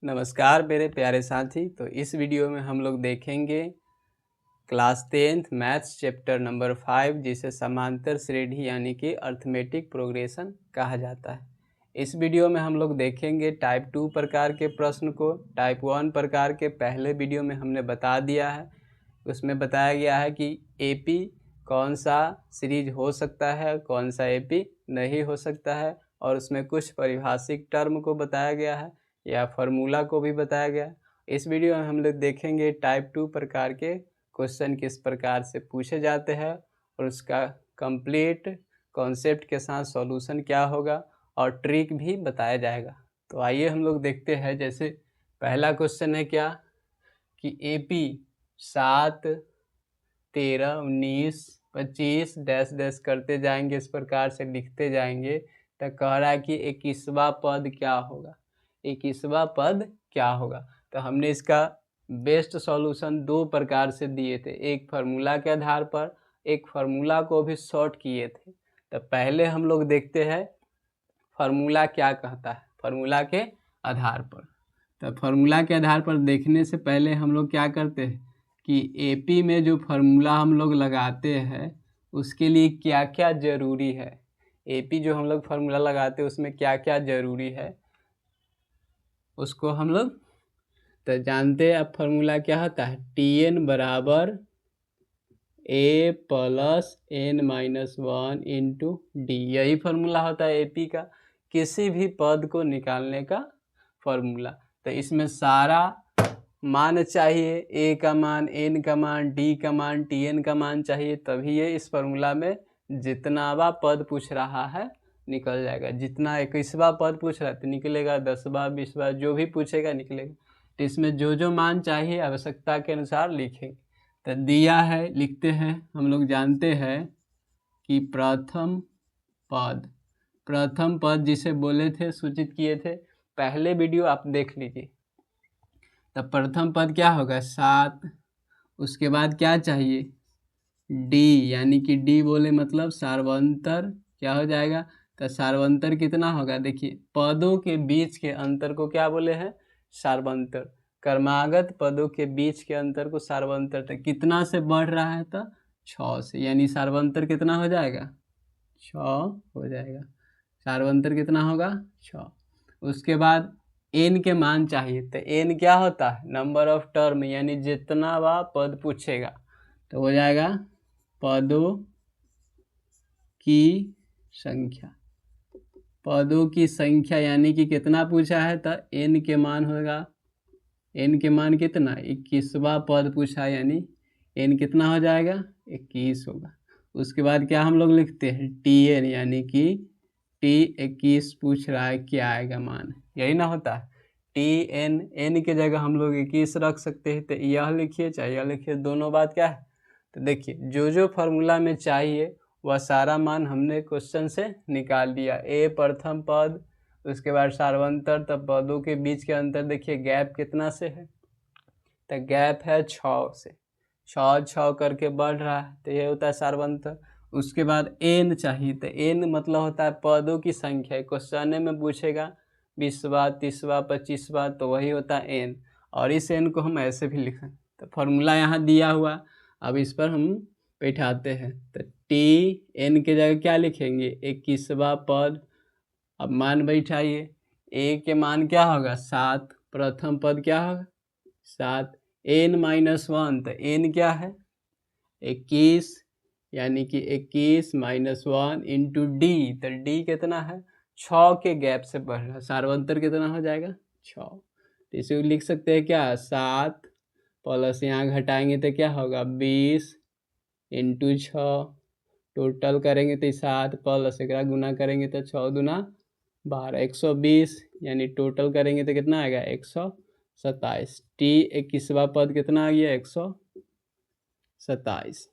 नमस्कार मेरे प्यारे साथी। तो इस वीडियो में हम लोग देखेंगे class 10th maths chapter number 5, जिसे समांतर श्रेणी यानी कि अर्थमेटिक प्रोग्रेशन कहा जाता है। इस वीडियो में हम लोग देखेंगे टाइप 2 प्रकार के प्रश्न को। टाइप 1 प्रकार के पहले वीडियो में हमने बता दिया है, उसमें बताया गया है कि एपी कौन सा सीरीज हो सकता है, कौन सा एपी नहीं हो सकता है, और उसमें कुछ परिभाषिक टर्म को बताया गया है या फार्मूला को भी बताया गया। इस वीडियो में हम लोग देखेंगे टाइप 2 प्रकार के क्वेश्चन किस प्रकार से पूछे जाते हैं और उसका कंप्लीट कॉन्सेप्ट के साथ सॉल्यूशन क्या होगा और ट्रिक भी बताया जाएगा। तो आइए हम लोग देखते हैं। जैसे पहला क्वेश्चन है क्या कि एपी 7, 13, 19, 25 डैश डैश करते जाएंगे, इस प्रकार से लिखते जाएंगे। तो कह रहा है कि 21वां पद क्या होगा, 21वां पद क्या होगा। तो हमने इसका बेस्ट सॉल्यूशन दो प्रकार से दिए थे, एक फार्मूला के आधार पर, एक फार्मूला को भी शॉर्ट किए थे। तो पहले हम लोग देखते हैं फार्मूला क्या कहता है फार्मूला के आधार पर। तो फार्मूला के आधार पर देखने से पहले हम लोग क्या करते हैं कि एपी में जो फार्मूला हम लोग लगाते हैं उसके लिए क्या क्या ज़रूरी है। एपी जो हम लोग फार्मूला लगाते हैं उसमें क्या क्या ज़रूरी है उसको हम लोग तो जानते हैं। अब फार्मूला क्या होता है, Tn बराबर a plus n minus 1 into D. यही फार्मूला होता है एपी का, किसी भी पद को निकालने का फार्मूला। तो इसमें सारा मान चाहिए, a का मान, n का मान, d का मान, Tn का मान चाहिए, तभी ये इस फार्मूला में जितनावा पद पूछ रहा है निकल जाएगा। जितना 21वां पद पूछ रहा है तो निकलेगा, 10वां 20वां जो भी पूछेगा निकलेगा। तो इसमें जो जो मान चाहिए आवश्यकता के अनुसार लिखेंगे। तो दिया है, लिखते हैं। हम लोग जानते हैं कि प्रथम पद जिसे बोले थे, सूचित किए थे, पहले वीडियो आप देख लीजिए। तब प्रथम पद क्या होगा 7, उसके बाद क्या चाहिए डी, यानी कि डी बोले मतलब सार्वंतर क्या हो जाएगा। तो सार्वंतर कितना होगा, देखिए पदों के बीच के अंतर को क्या बोले हैं सार्वंतर। क्रमागत पदों के बीच के अंतर को सार्वंतर। तो कितना से बढ़ रहा है तो 6 से, यानी सार्वंतर कितना हो जाएगा 6 हो जाएगा। सार्वंतर कितना होगा 6। उसके बाद n के मान चाहिए। तो n क्या होता है नंबर ऑफ टर्म, यानी जितना वह पद पूछेगा। तो हो जाएगा पदों की संख्या, पदों की संख्या यानी कि कितना पूछा है तो n के मान होगा, n के मान कितना 21वां पद पूछा है, यानी n कितना हो जाएगा 21 होगा। उसके बाद क्या हम लोग लिखते हैं Tn, यानी कि T21 पूछ रहा है, क्या आएगा मान, यही ना होता है Tn। n के जगह हम लोग 21 रख सकते हैं। तो यह लिखिए चाहे यह लिखिए, दोनों बात क्या है। तो देखिए जो जो फार्मूला में चाहिए वह सारा मान हमने क्वेश्चन से निकाल दिया। ए प्रथम पद, उसके बाद सार्वंतर, तब पदों के बीच के अंतर देखिए गैप कितना से है, तो गैप है 6 से, 6 करके बढ़ रहा है, तो ये होता है सार्वंतर। उसके बाद एन चाहिए। तो एन मतलब होता है पदों की संख्या। क्वेश्चन में पूछेगा 20वां 30वां 25वां, तो वही होता है एन। और इस एन को हम ऐसे भी लिखें। तो फार्मूला यहाँ दिया हुआ, अब इस पर हम बैठाते हैं। तो टी एन के जगह क्या लिखेंगे 21वां पद। अब मान बैठाइए, ए के मान क्या होगा 7, प्रथम पद क्या होगा 7, n माइनस 1, तो n क्या है 21, यानी कि 21 माइनस 1 इंटू डी। तो डी कितना है 6 के गैप से बढ़ रहा है, सार्वंतर कितना हो जाएगा 6। तो इसे लिख सकते हैं क्या 7 प्लस यहाँ घटाएंगे तो क्या होगा 20 इंटू 6, टोटल करेंगे तो 7 प्लस एक गुना करेंगे तो 6 दूना 12, 120, यानी टोटल करेंगे तो कितना आएगा 127। टी 21वां पद कितना आ गया 127।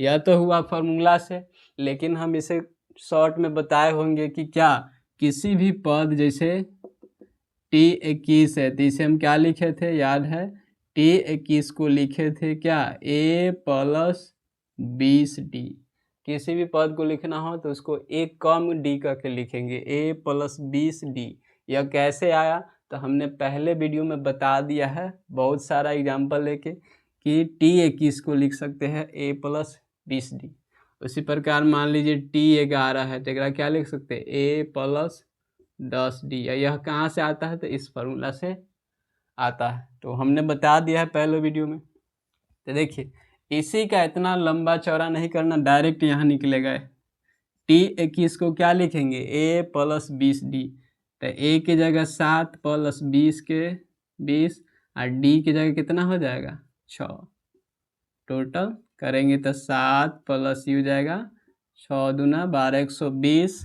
यह तो हुआ फार्मूला से, लेकिन हम इसे शॉर्ट में बताए होंगे कि क्या किसी भी पद जैसे T21 है तो इसे हम क्या लिखे थे याद है, T21 को लिखे थे क्या a प्लस 20d। किसी भी पद को लिखना हो तो उसको एक कम d करके लिखेंगे a प्लस 20d। यह कैसे आया तो हमने पहले वीडियो में बता दिया है बहुत सारा एग्जाम्पल लेके कि T21 को लिख सकते हैं a + 20d। उसी प्रकार मान लीजिए T11 है तो एकरा क्या लिख सकते हैं a + 10d। यह कहाँ से आता है तो इस फार्मूला से आता है, तो हमने बता दिया है पहले वीडियो में। तो देखिए इसी का इतना लंबा चौड़ा नहीं करना, डायरेक्ट यहाँ निकलेगा। T21 को क्या लिखेंगे a + 20d, तो a की जगह 7 + 20 के 20 और d की जगह कितना हो जाएगा 6। टोटल करेंगे तो 7 + यू जाएगा 6 दूना 12 120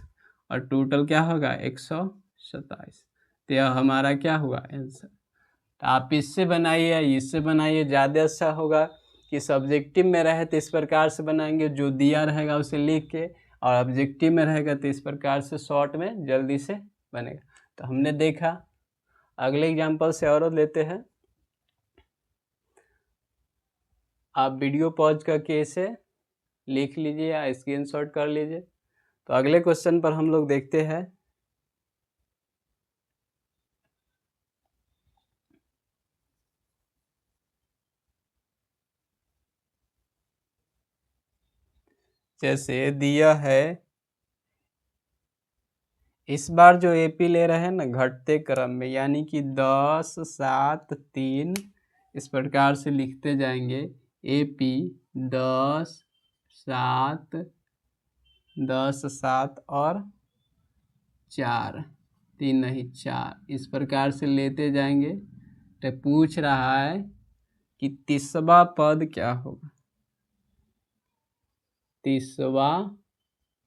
और टोटल क्या होगा 127। तो यह हमारा क्या हुआ आंसर। तो आप इससे बनाइए या इससे बनाइए, ज़्यादा अच्छा होगा कि सब्जेक्टिव में रहे तो इस प्रकार से बनाएंगे, जो दिया रहेगा उसे लिख के, और ऑब्जेक्टिव में रहेगा तो इस प्रकार से शॉर्ट में जल्दी से बनेगा। तो हमने देखा, अगले एग्जाम्पल से और लेते हैं। आप वीडियो पॉज करके इसे लिख लीजिए या स्क्रीनशॉट कर लीजिए। तो अगले क्वेश्चन पर हम लोग देखते हैं। जैसे दिया है, इस बार जो एपी ले रहे हैं ना घटते क्रम में, यानी कि 10 7 3 इस प्रकार से लिखते जाएंगे। एपी 10 7 10 7 और 4 3 नहीं 4 इस प्रकार से लेते जाएंगे। तो पूछ रहा है कि तीसवा पद क्या होगा। तीसवा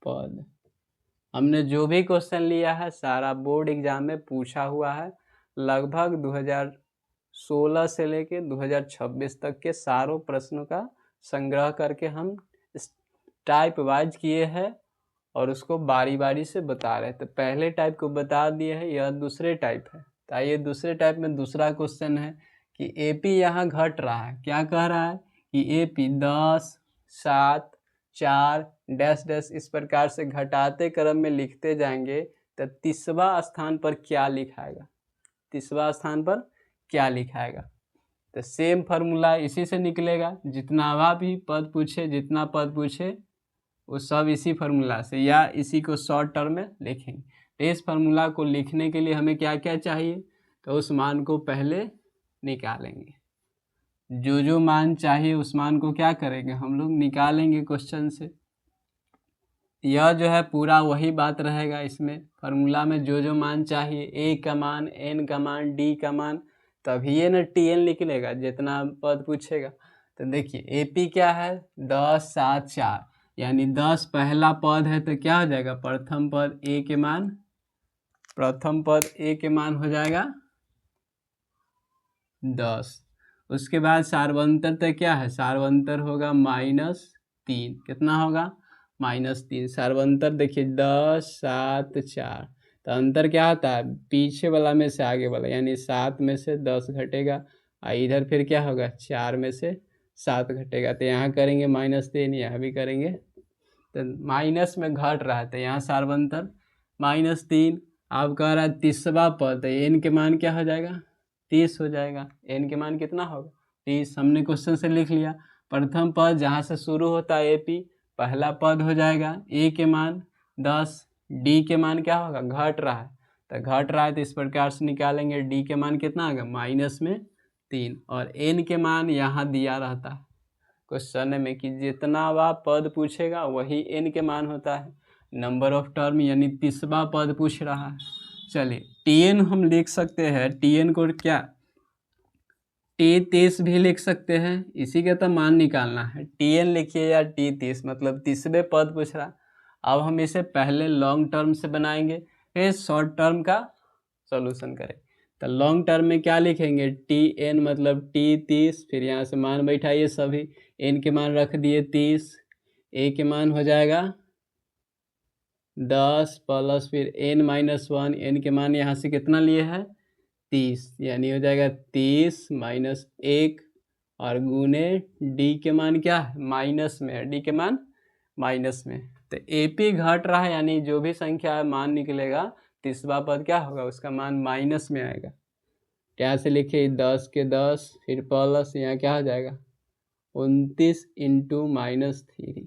पद हमने जो भी क्वेश्चन लिया है सारा बोर्ड एग्जाम में पूछा हुआ है। लगभग 2016 से लेके 2026 तक के सारों प्रश्नों का संग्रह करके हम टाइप वाइज किए हैं और उसको बारी बारी से बता रहे हैं। तो पहले टाइप को बता दिए हैं, यह दूसरे टाइप है। तो आइए दूसरे टाइप में दूसरा क्वेश्चन है कि एपी यहाँ घट रहा है। क्या कह रहा है कि एपी 10 7 4 डैश डैश इस प्रकार से घटाते क्रम में लिखते जाएंगे। तो तीसवा स्थान पर क्या लिखाएगा, तीसवा स्थान पर क्या लिखाएगा। तो सेम फार्मूला इसी से निकलेगा। जितना भी पद पूछे, जितना पद पूछे वो सब इसी फार्मूला से या इसी को शॉर्ट टर्म में लिखेंगे। तो इस फार्मूला को लिखने के लिए हमें क्या क्या चाहिए, तो उस मान को पहले निकालेंगे। जो मान चाहिए उस मान को क्या करेंगे हम लोग निकालेंगे क्वेश्चन से। यह जो है पूरा वही बात रहेगा इसमें फार्मूला में, जो मान चाहिए ए का मान, एन का मान, डी का मान, तभी ये ना टी एन निकलेगा जितना पद पूछेगा। तो देखिए एपी क्या है 10 7 4, यानी 10 पहला पद है तो क्या हो जाएगा प्रथम पद ए के मान, प्रथम पद ए के मान हो जाएगा 10। उसके बाद सार्वंतर तो क्या है, सार्वंतर होगा -3, कितना होगा -3। सार्वंतर देखिए 10 7 4, तो अंतर क्या होता है पीछे वाला में से आगे वाला, यानी 7 में से 10 घटेगा और इधर फिर क्या होगा 4 में से 7 घटेगा। तो यहाँ करेंगे -3, यहाँ भी करेंगे, तो माइनस में घट रहा है तो यहाँ सार्वंतर -3। अब कह रहा है तीसवा पद, तो एन के मान क्या हो जाएगा 30 हो जाएगा। एन के मान कितना होगा 30, हमने क्वेश्चन से लिख लिया। प्रथम पद जहाँ से शुरू होता है एपी, पहला पद हो जाएगा ए के मान 10, डी के मान क्या होगा घट रहा है, तो घट रहा है तो इस प्रकार से निकालेंगे। डी के मान कितना होगा -3 और एन के मान यहाँ दिया रहता है क्वेश्चन में कि जितना वह पद पूछेगा वही एन के मान होता है। नंबर ऑफ टर्म यानी तीसवा पद पूछ रहा है। चलिए टीएन हम लिख सकते हैं, टीएन को क्या T30 भी लिख सकते हैं, इसी का तो मान निकालना है। टीएन लिखिए या T30, मतलब तीसरे पद पूछ रहा। अब हम इसे पहले लॉन्ग टर्म से बनाएंगे फिर शॉर्ट टर्म का सॉल्यूशन करें। तो लॉन्ग टर्म में क्या लिखेंगे Tn मतलब T30, फिर यहाँ से मान बैठाइए सभी, n के मान रख दिए 30, a के मान हो जाएगा 10 प्लस फिर n-1, n के मान यहाँ से कितना लिए है 30, यानी हो जाएगा 30 -1 और गुने डी के मान क्या है माइनस में है, डी के मान माइनस में। तो एपी घट रहा है, यानी जो भी संख्या मान निकलेगा तीसरा पद क्या होगा उसका मान माइनस में आएगा। यहाँ से लिखे 10 के 10, फिर प्लस यहाँ क्या हो जाएगा 29 इंटू -3,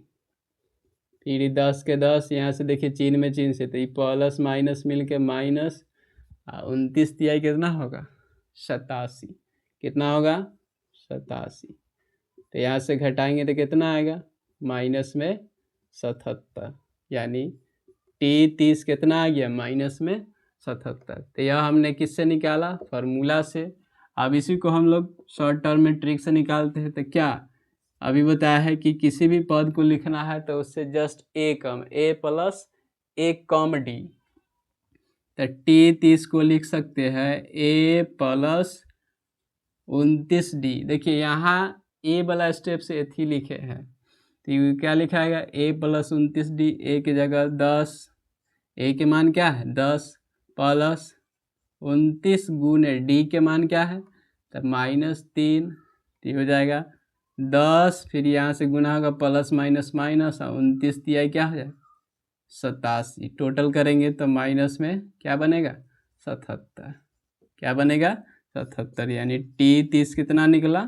फिर 10 के 10, यहाँ से देखिए चिन्ह में चिन्ह से, तो ये प्लस माइनस मिल के माइनस 29 दिया कितना होगा 87, कितना होगा 87, तो यहाँ से घटाएंगे तो कितना आएगा -77, यानी T30 कितना आ गया -77। तो यह हमने किससे निकाला फार्मूला से। अब इसी को हम लोग शॉर्ट टर्म में ट्रिक से निकालते हैं। तो क्या अभी बताया है कि किसी भी पद को लिखना है तो उससे just a come a plus एक कम d, तो T30 को लिख सकते हैं a प्लस 29d। देखिए यहाँ a वाला स्टेप से एथी लिखे हैं, तो ये क्या लिखाएगा a प्लस 29d, a की जगह 10, a के मान क्या है 10 प्लस 29 गुने d के मान क्या है तो -3, तो हो जाएगा 10, फिर यहाँ से गुना होगा प्लस माइनस माइनस, 29 दिया क्या हो जाएगा 87, टोटल करेंगे तो माइनस में क्या बनेगा 77, क्या बनेगा 77, यानी T30 कितना निकला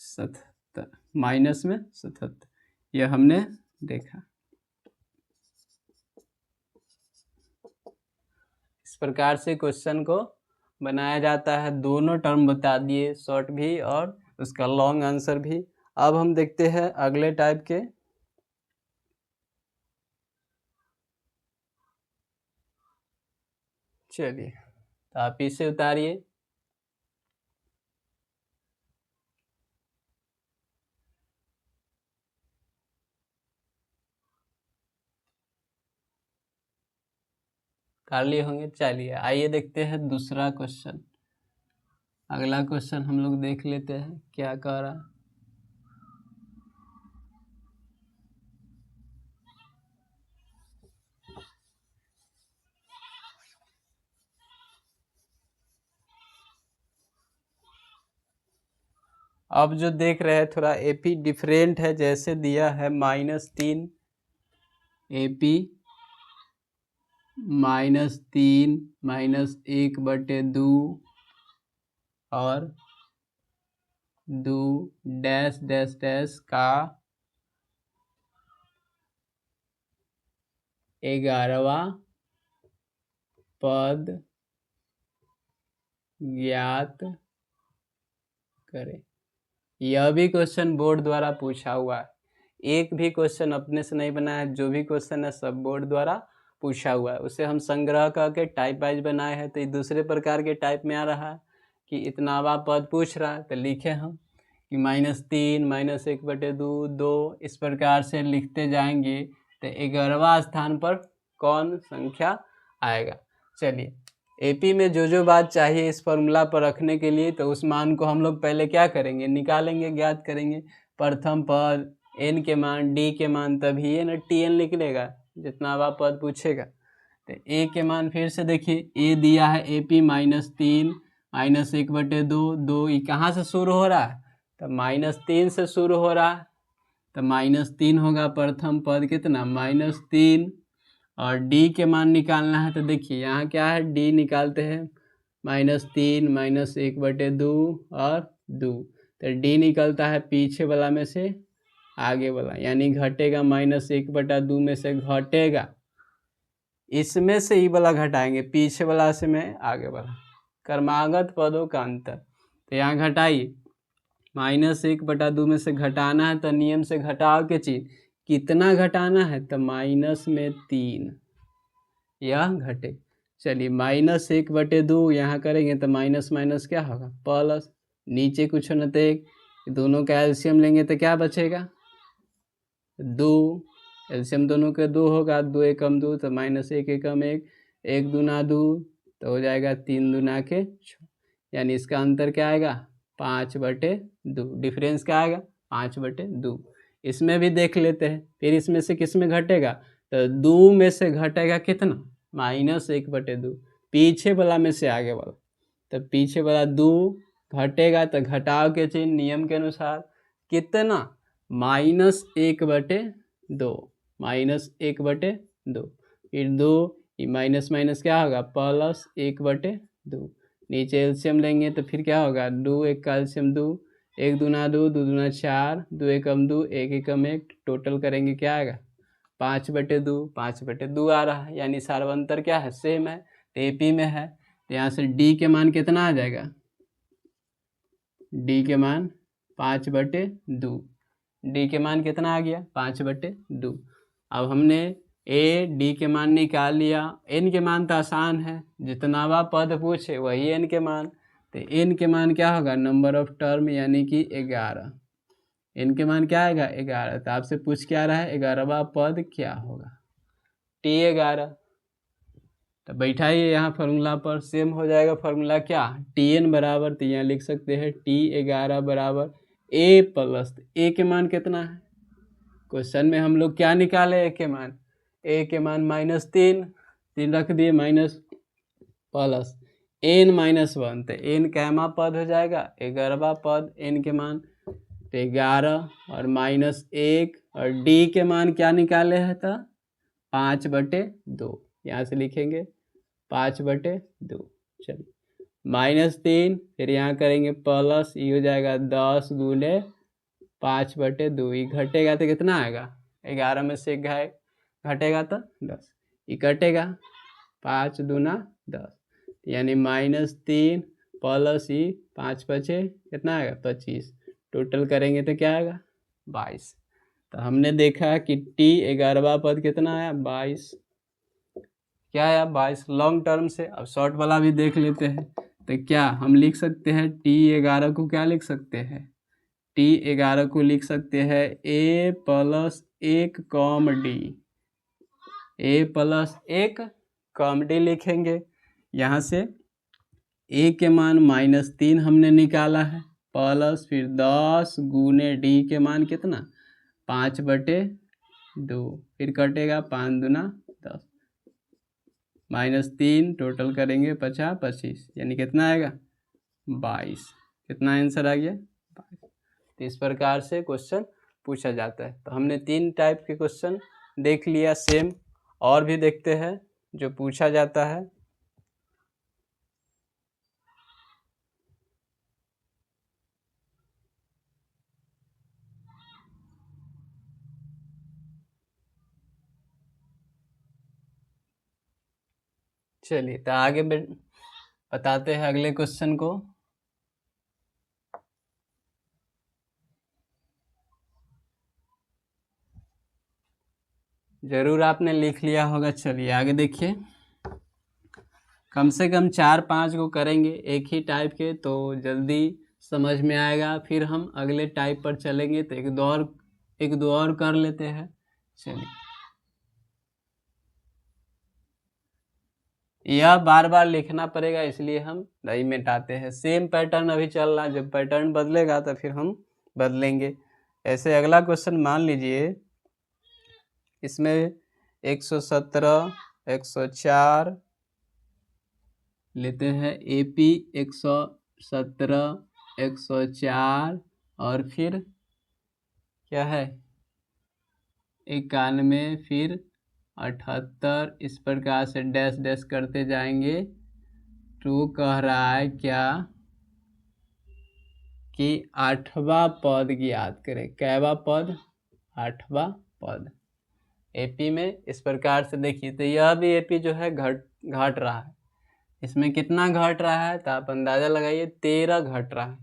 77, माइनस में 77, यह हमने देखा। इस प्रकार से क्वेश्चन को बनाया जाता है। दोनों टर्म बता दिए, शॉर्ट भी और उसका लॉन्ग आंसर भी। अब हम देखते हैं अगले टाइप के। चलिए, तो आप इसे उतारिए। कर लिए होंगे। चलिए आइए देखते हैं दूसरा क्वेश्चन। अगला क्वेश्चन हम लोग देख लेते हैं क्या कह रहा है। अब जो देख रहे हैं थोड़ा एपी डिफरेंट है। जैसे दिया है -3 एपी -3 -1/2 और 2 डैश डैश डैश का 11वां पद ज्ञात करें। यह भी क्वेश्चन बोर्ड द्वारा पूछा हुआ है। एक भी क्वेश्चन अपने से नहीं बना है, जो भी क्वेश्चन है सब बोर्ड द्वारा पूछा हुआ है। उसे हम संग्रह करके टाइप वाइज बनाए हैं। तो ये दूसरे प्रकार के टाइप में आ रहा है कि इतनावा पद पूछ रहा है, तो लिखे हम कि -3 -1/2 2, इस प्रकार से लिखते जाएंगे तो 11वां स्थान पर कौन संख्या आएगा। चलिए, एपी में जो बात चाहिए इस फॉर्मूला पर रखने के लिए, तो उस मान को हम लोग पहले क्या करेंगे निकालेंगे, ज्ञात करेंगे। प्रथम पद n के मान d के मान, तभी ये ना tn निकलेगा जितना वह पद पूछेगा। तो a के मान फिर से देखिए, a दिया है AP -3 -1/2 2, ये कहाँ से शुरू हो रहा है तो -3 से शुरू हो रहा है, तो -3 होगा प्रथम पद कितना -3, और d के मान निकालना है। तो देखिए यहाँ क्या है, d निकालते हैं -3 -1/2 और 2, तो d निकलता है पीछे वाला में से आगे वाला, यानी घटेगा -1/2 में से घटेगा, इसमें से ई वाला घटाएंगे, पीछे वाला से में आगे वाला, क्रमागत पदों का अंतर। तो यहाँ घटाइए, -1/2 में से घटाना है तो नियम से घटाव के चीज कितना घटाना है तो -3 यह घटे। चलिए -1/2 यहाँ करेंगे तो माइनस माइनस क्या होगा प्लस, नीचे कुछ न तो एक, दोनों का एलसीएम लेंगे तो क्या बचेगा 2, एलसीएम दोनों के 2 होगा, 2 एकम 2 तो -1 एकम 1, 1 दूना 2 तो हो जाएगा 3 दूना के 6, यानी इसका अंतर क्या आएगा 5/2, डिफरेंस क्या आएगा 5/2। इसमें भी देख लेते हैं, फिर इसमें से किस में घटेगा तो 2 में से घटेगा कितना -1/2, पीछे वाला में से आगे वाला, तो पीछे वाला 2 घटेगा तो घटाव के चिन्ह नियम के अनुसार कितना -1/2, -1/2, फिर 2 माइनस माइनस क्या होगा +1/2, नीचे एलसीएम लेंगे तो फिर क्या होगा, 2 एक का एलसीएम 2, 1 दूना 2, 2 दूना 4, 2 एकम 2, 1 एकम 1, टोटल करेंगे क्या आएगा 5/2, 5/2 आ रहा है, यानी सार्वंतर क्या है सेम है, तो एपी में है। तो यहाँ से डी के मान कितना आ जाएगा, डी के मान 5/2, डी के मान कितना आ गया 5/2। अब हमने ए डी के मान निकाल लिया, एन के मान तो आसान है, जितना बा पद पूछे वही एन के मान, तो एन के मान क्या होगा नंबर ऑफ टर्म यानी कि 11, एन के मान क्या आएगा 11। तो आपसे पूछ क्या रहा है 11वां पद क्या होगा, T11। तो बैठाइए यहाँ फार्मूला पर, सेम हो जाएगा फार्मूला क्या Tn बराबर, तो यहाँ लिख सकते हैं T11 बराबर ए प्लस, ए के मान कितना है क्वेश्चन में हम लोग क्या निकाले ए के मान, ए के मान -3 रख दिए माइनस प्लस n -1, तो n कैमा पद हो जाएगा 11वां पद, n के मान तो 11 और -1 और d के मान क्या निकाले हैं तो 5/2, यहाँ से लिखेंगे 5/2, चलिए -3 फिर यहाँ करेंगे प्लस, ये हो जाएगा 10 गुने 5/2, ये घटेगा तो कितना आएगा 11 में से घटेगा तो 10, ये कटेगा 5 दूना 10, यानी -3 प्लस ही 5×5 कितना आएगा 25, टोटल करेंगे तो क्या आएगा 22। तो हमने देखा कि T11वां पद कितना आया 22, क्या आया 22 लॉन्ग टर्म से। अब शॉर्ट वाला भी देख लेते हैं, तो क्या हम लिख सकते हैं T11 को क्या लिख सकते हैं, T11 को लिख सकते हैं A + 1 com D, A + 1 com D लिखेंगे। यहाँ से A के मान -3 हमने निकाला है, प्लस फिर 10 गुने D के मान कितना 5/2, फिर कटेगा 5 दूना 10, -3 टोटल करेंगे 50 25, यानी कितना आएगा 22, कितना आंसर आ गया 22। तो इस प्रकार से क्वेश्चन पूछा जाता है। तो हमने 3 टाइप के क्वेश्चन देख लिया सेम, और भी देखते हैं जो पूछा जाता है। चलिए तो आगे बताते हैं अगले क्वेश्चन को। जरूर आपने लिख लिया होगा। चलिए आगे देखिए, कम से कम 4-5 को करेंगे एक ही टाइप के तो जल्दी समझ में आएगा, फिर हम अगले टाइप पर चलेंगे। तो एक दो और कर लेते हैं। चलिए, यह बार बार लिखना पड़ेगा इसलिए हम नहीं मिटाते हैं, सेम पैटर्न अभी चल रहा है, जब पैटर्न बदलेगा तो फिर हम बदलेंगे। ऐसे अगला क्वेश्चन मान लीजिए, इसमें 117 104 लेते हैं, AP 117 104 और फिर क्या है 91 फिर 78, इस प्रकार से डैश डैश करते जाएंगे। तो कह रहा है क्या कि 8वां पद ज्ञात करें। कैवा पद 8वां पद AP में। इस प्रकार से देखिए, तो यह भी AP जो है घट रहा है, इसमें कितना घट रहा है तो आप अंदाजा लगाइए 13 घट रहा है,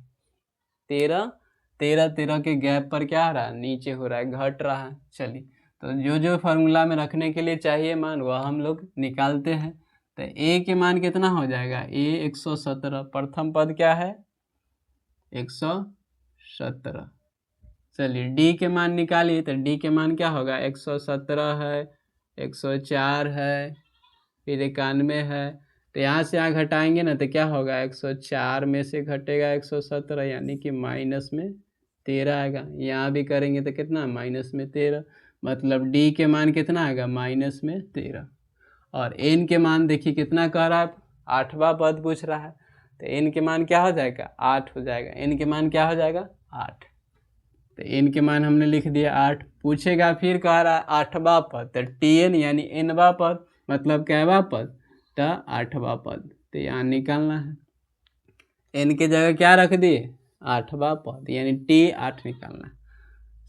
13 के गैप पर क्या आ रहा है नीचे हो रहा है, घट रहा है। चलिए, तो जो जो फार्मूला में रखने के लिए चाहिए मान वह हम लोग निकालते हैं। तो A के मान कितना हो जाएगा, A 117, प्रथम पद क्या है 117। चलिए D के मान निकालिए, तो D के मान क्या होगा 117 है, 104 है, फिर 91 है। तो यहाँ से यहाँ घटाएंगे ना तो क्या होगा 104 में से घटेगा 117, यानी कि माइनस में 13 आएगा। यहाँ भी करेंगे तो कितना माइनस में 13, मतलब D के मान कितना आएगा माइनस में 13। और N के मान देखिए कितना कह रहा है, 8वां पद पूछ रहा है, तो N के मान क्या हो जाएगा 8 हो जाएगा। N के मान क्या हो जाएगा 8, तो N के मान हमने लिख दिया 8। पूछेगा फिर कह रहा है 8वां पद, तो Tn यानी Nवां पद मतलब कैवा पद तो 8वां पद, तो यहाँ निकालना है। n की जगह क्या रख दिए, 8वां पद, यानी t 8 निकालना।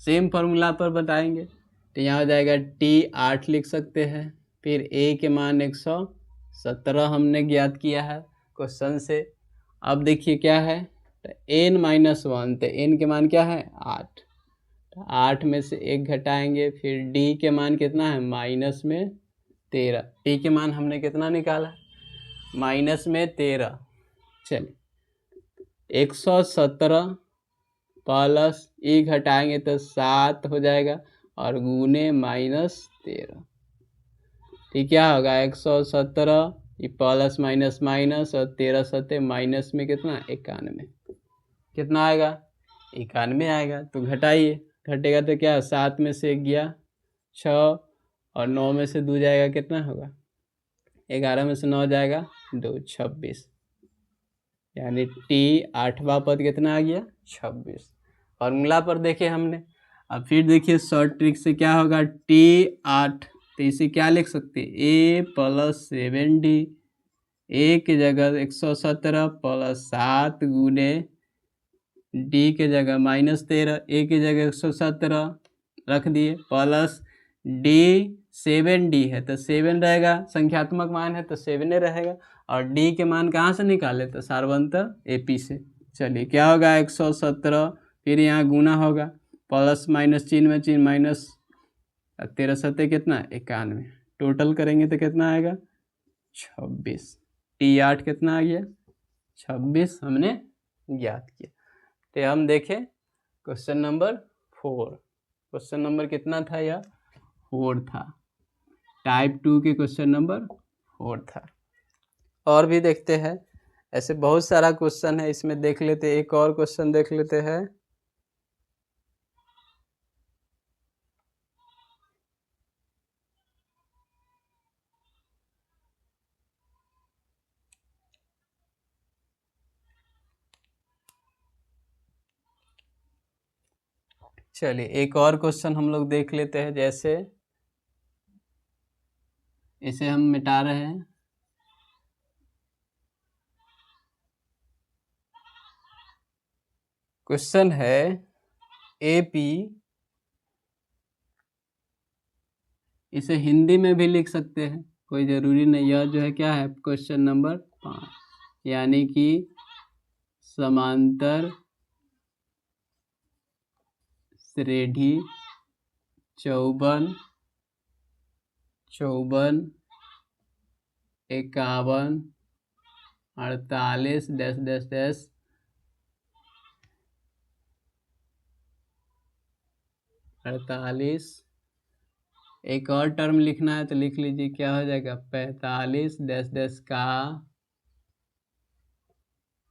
सेम फार्मूला पर बताएंगे, तो यहाँ हो जाएगा t 8 लिख सकते हैं। फिर a के मान 117 हमने ज्ञात किया है क्वेश्चन से। अब देखिए क्या है, तो n माइनस 1, तो n के मान क्या है 8, तो 8 में से 1 घटाएंगे। फिर d के मान कितना है माइनस में 13, d के मान हमने कितना निकाला माइनस में 13। चलिए 117 प्लस e घटाएंगे तो 7 हो जाएगा, और गुने -13, ठीक क्या होगा 117 ये प्लस माइनस माइनस, और 13 सत्ते माइनस में कितना 91, कितना आएगा 91 आएगा। तो घटाइए, घटेगा तो क्या 7 में से 1 गया 6, और 9 में से 2 जाएगा कितना होगा 11 में से 9 जाएगा 2, 26, यानी t 8वां पद कितना आ गया 26। फॉर्मूला पर देखे हमने। अब फिर देखिए शॉर्ट ट्रिक से क्या होगा, t 8, तो इसे क्या लिख सकते हैं a प्लस 7d, a की जगह 117 प्लस 7 गुने d के जगह -13, a की जगह 117 रख दिए, प्लस d 7d है तो 7 रहेगा, संख्यात्मक मान है तो 7 रहेगा, और d के मान कहाँ से निकाले तो सार्वंतर AP से। चलिए क्या होगा 117, फिर यहाँ गुना होगा, प्लस माइनस चिन्ह में चिन्ह माइनस, 13 सत्ते कितना 91, टोटल करेंगे तो कितना आएगा 26। t 8 कितना आ गया 26 हमने ज्ञात किया। तो हम देखें क्वेश्चन नंबर 4, क्वेश्चन नंबर कितना था यह 4 था, टाइप 2 के क्वेश्चन नंबर 4 था। और भी देखते हैं, ऐसे बहुत सारा क्वेश्चन है, इसमें देख लेते, एक और क्वेश्चन देख लेते हैं। चलिए एक और क्वेश्चन हम लोग देख लेते हैं, जैसे इसे हम मिटा रहे हैं। क्वेश्चन है AP, इसे हिंदी में भी लिख सकते हैं, कोई ज़रूरी नहीं। यह जो है क्या है क्वेश्चन नंबर 5, यानी कि समांतर श्रेणी 54, 51, 51, 48 डैश डैश डैश 48, एक और टर्म लिखना है तो लिख लीजिए, क्या हो जाएगा 45 डैश डैश का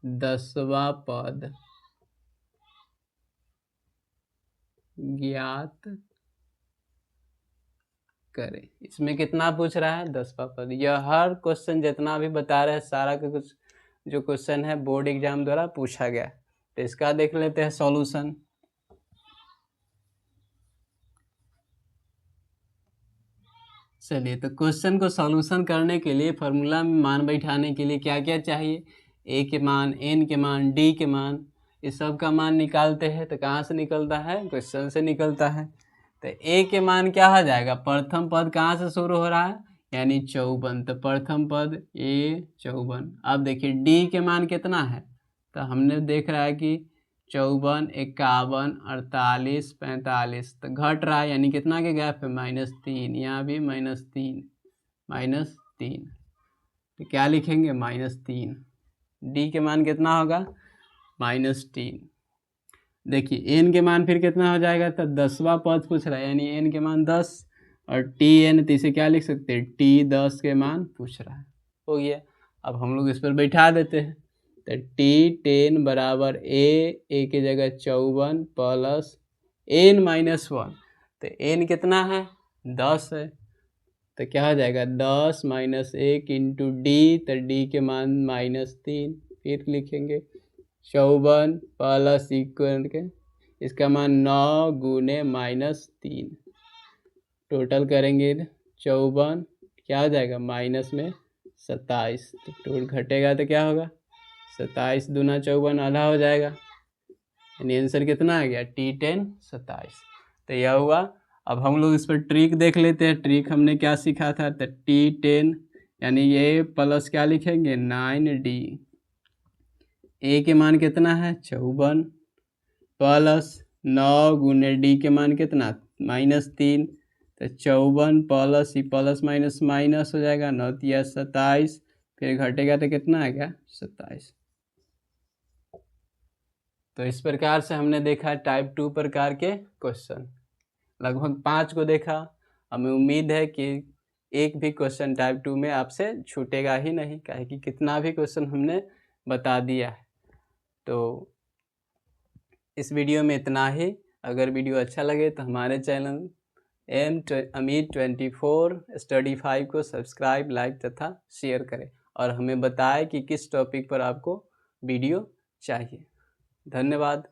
10वां पद ज्ञात करें। इसमें कितना पूछ रहा है 10वां पद। यह हर क्वेश्चन जितना भी बता रहे हैं सारा का कुछ जो क्वेश्चन है बोर्ड एग्जाम द्वारा पूछा गया। तो इसका देख लेते हैं सॉल्यूशन। चलिए तो क्वेश्चन को सॉल्यूशन करने के लिए फार्मूला में मान बैठाने के लिए क्या क्या चाहिए, a के मान, n के मान, d के मान, इस सब का मान निकालते हैं। तो कहाँ से निकलता है क्वेश्चन से निकलता है। तो a के मान क्या हो जाएगा, प्रथम पद कहाँ से शुरू हो रहा है यानी 54, तो प्रथम पद a 54। अब देखिए d के मान कितना है, तो हमने देख रहा है कि 54, 51, 48, 45, तो घट रहा है यानी कितना के गैप है -3, यहाँ भी -3, -3, तो क्या लिखेंगे -3। डी के मान कितना होगा -3। देखिए n के मान फिर कितना हो जाएगा, तो 10वां पद पूछ रहा है यानी n के मान 10, और टी एन, तो इसे क्या लिख सकते हैं t10 के मान पूछ रहा है। हो गया, अब हम लोग इस पर बैठा देते हैं। तो t10 बराबर a की जगह 54 प्लस n-1, तो n कितना है 10 है, तो क्या हो जाएगा 10 - 1 इंटू डी, तो डी के मान -3, फिर लिखेंगे 54 प्लस इक्वल के इसका मान 9 गुने -3, टोटल करेंगे 54, क्या हो जाएगा माइनस में 27, तो टोटल घटेगा तो क्या होगा 27 दूना 54 आधा हो जाएगा, यानी आंसर कितना आ गया T10 27। तो यह हुआ। अब हम लोग इस पर ट्रिक देख लेते हैं। ट्रिक हमने क्या सीखा था, तो T10 यानी ये प्लस क्या लिखेंगे 9D, ए के मान कितना है 54 प्लस 9 गुने डी के मान कितना -3, तो 54 प्लस ही प्लस माइनस माइनस हो जाएगा, 9 तिया 27, फिर घटेगा तो कितना आ गया 27। तो इस प्रकार से हमने देखा टाइप 2 प्रकार के क्वेश्चन, लगभग 5 को देखा। हमें उम्मीद है कि एक भी क्वेश्चन टाइप 2 में आपसे छूटेगा ही नहीं, काहे कि कितना भी क्वेश्चन हमने बता दिया है। तो इस वीडियो में इतना ही। अगर वीडियो अच्छा लगे तो हमारे चैनल अमीर24 स्टडी 5 को सब्सक्राइब, लाइक तथा शेयर करें और हमें बताएं कि किस टॉपिक पर आपको वीडियो चाहिए। धन्यवाद।